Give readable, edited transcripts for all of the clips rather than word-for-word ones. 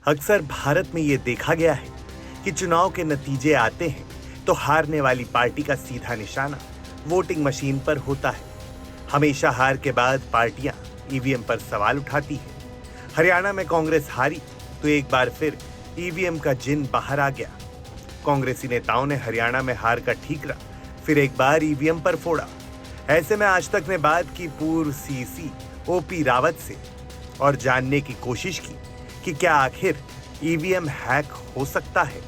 अक्सर भारत में ये देखा गया है कि चुनाव के नतीजे आते हैं तो हारने वाली पार्टी का सीधा निशाना वोटिंग मशीन पर होता है। हमेशा हार के बाद पार्टियां ईवीएम पर सवाल उठाती हैं। हरियाणा में कांग्रेस हारी तो एक बार फिर ईवीएम का जिन बाहर आ गया। कांग्रेसी नेताओं ने हरियाणा में हार का ठीकरा फिर एक बार ईवीएम पर फोड़ा। ऐसे में आज तक ने बात की पूर्व सीसी ओपी रावत से और जानने की कोशिश की कि क्या आखिर ईवीएम हैक हो सकता है।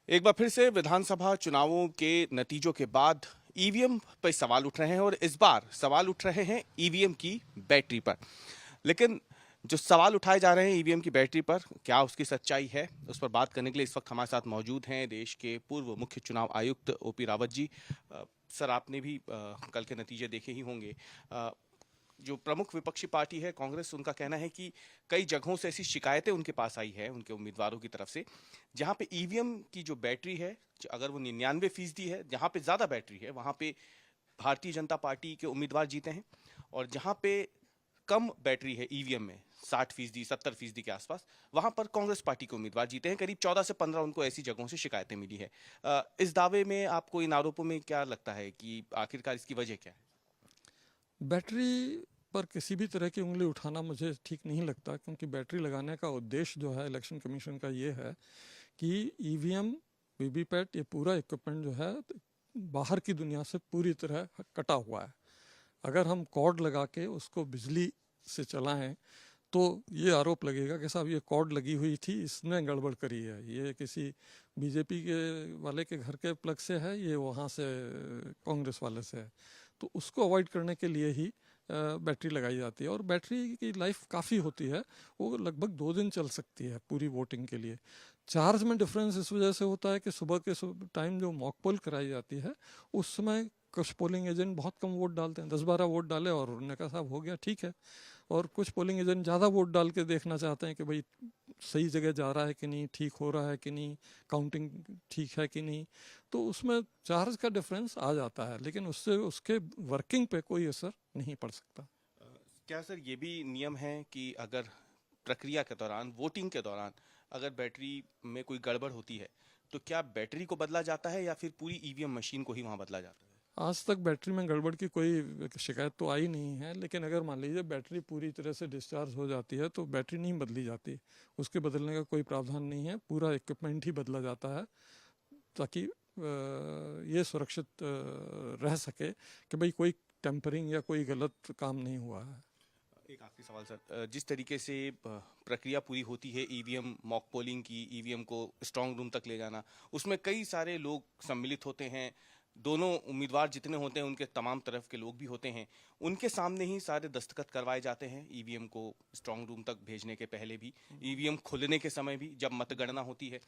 एक बार फिर से विधानसभा चुनावों के नतीजों के बाद ईवीएम पर सवाल उठ रहे हैं और इस बार सवाल उठ रहे हैं ईवीएम की बैटरी पर। लेकिन जो सवाल उठाए जा रहे हैं ईवीएम की बैटरी पर, क्या उसकी सच्चाई है, उस पर बात करने के लिए इस वक्त हमारे साथ मौजूद हैं देश के पूर्व मुख्य चुनाव आयुक्त ओपी रावत जी। सर, आपने भी कल के नतीजे देखे ही होंगे। जो प्रमुख विपक्षी पार्टी है कांग्रेस, उनका कहना है कि कई जगहों से ऐसी शिकायतें उनके पास आई है उनके उम्मीदवारों की तरफ से, जहां पे ईवीएम की जो बैटरी है अगर वो 99% है, जहां पे ज्यादा बैटरी है वहां पे भारतीय जनता पार्टी के उम्मीदवार जीते हैं, और जहां पे कम बैटरी है ईवीएम में 60%, 70% के आसपास, वहां पर कांग्रेस पार्टी के उम्मीदवार जीते हैं। करीब 14 से 15 उनको ऐसी जगहों से शिकायतें मिली है। इस दावे में आपको, इन आरोपों में क्या लगता है कि आखिरकार इसकी वजह क्या है? बैटरी पर किसी भी तरह की उंगली उठाना मुझे ठीक नहीं लगता, क्योंकि बैटरी लगाने का उद्देश्य जो है इलेक्शन कमीशन का ये है कि ईवीएम, वीवीपैट, ये पूरा इक्विपमेंट जो है बाहर की दुनिया से पूरी तरह कटा हुआ है। अगर हम कॉर्ड लगा के उसको बिजली से चलाएं तो ये आरोप लगेगा कि साहब ये कॉर्ड लगी हुई थी, इसने गड़बड़ करी है, ये किसी बीजेपी के वाले के घर के प्लग से है, ये वहाँ से कांग्रेस वाले से है। तो उसको अवॉइड करने के लिए ही बैटरी लगाई जाती है। और बैटरी की लाइफ काफ़ी होती है, वो लगभग 2 दिन चल सकती है पूरी वोटिंग के लिए। चार्ज में डिफरेंस इस वजह से होता है कि सुबह के टाइम जो मॉक पोल कराई जाती है उस समय कुछ पोलिंग एजेंट बहुत कम वोट डालते हैं, 10-12 वोट डाले और उन्होंने कहा साहब हो गया, ठीक है। और कुछ पोलिंग एजेंट ज़्यादा वोट डाल के देखना चाहते हैं कि भाई सही जगह जा रहा है कि नहीं, ठीक हो रहा है कि नहीं, काउंटिंग ठीक है कि नहीं। तो उसमें चार्ज का डिफरेंस आ जाता है, लेकिन उससे उसके वर्किंग पे कोई असर नहीं पड़ सकता। क्या सर ये भी नियम है कि अगर प्रक्रिया के दौरान, वोटिंग के दौरान अगर बैटरी में कोई गड़बड़ होती है तो क्या बैटरी को बदला जाता है या फिर पूरी ईवीएम मशीन को ही वहां बदला जाता है? आज तक बैटरी में गड़बड़ की कोई शिकायत तो आई नहीं है, लेकिन अगर मान लीजिए बैटरी पूरी तरह से डिस्चार्ज हो जाती है तो बैटरी नहीं बदली जाती, उसके बदलने का कोई प्रावधान नहीं है, पूरा इक्विपमेंट ही बदला जाता है ताकि ये सुरक्षित रह सके कि भाई कोई टेम्परिंग या कोई गलत काम नहीं हुआ है। एक आखिरी सवाल सर, जिस तरीके से प्रक्रिया पूरी होती है ईवीएम मॉक पोलिंग की, ईवीएम को स्ट्रांग रूम तक ले जाना, उसमें कई सारे लोग सम्मिलित होते हैं, दोनों उम्मीदवार जितने होते हैं उनके तमाम तरफ के लोग भी होते हैं, उनके सामने ही सारे दस्तखत करवाए जाते हैं ईवीएम को स्ट्रांग रूम तक भेजने के पहले भी, ईवीएम खुलने के समय भी, जब मतगणना होती है।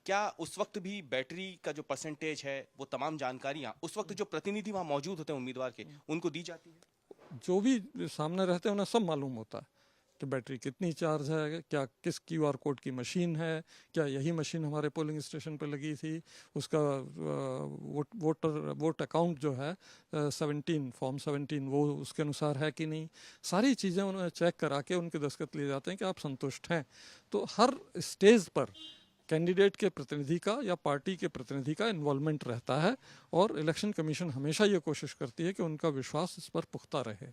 क्या उस वक्त भी बैटरी का जो परसेंटेज है, वो तमाम जानकारियां उस वक्त जो प्रतिनिधि वहां मौजूद होते हैं उम्मीदवार के, उनको दी जाती है? जो भी सामने रहते हैं उन्हें सब मालूम होता है कि बैटरी कितनी चार्ज है, क्या किस क्यूआर कोड की मशीन है, क्या यही मशीन हमारे पोलिंग स्टेशन पर लगी थी, उसका वोट अकाउंट जो है 17 फॉर्म 17 वो उसके अनुसार है कि नहीं, सारी चीज़ें उन्हें चेक करा के उनके दस्तखत लिए जाते हैं कि आप संतुष्ट हैं। तो हर स्टेज पर कैंडिडेट के प्रतिनिधि का या पार्टी के प्रतिनिधि का इन्वॉल्वमेंट रहता है, और इलेक्शन कमीशन हमेशा ये कोशिश करती है कि उनका विश्वास इस पर पुख्ता रहे।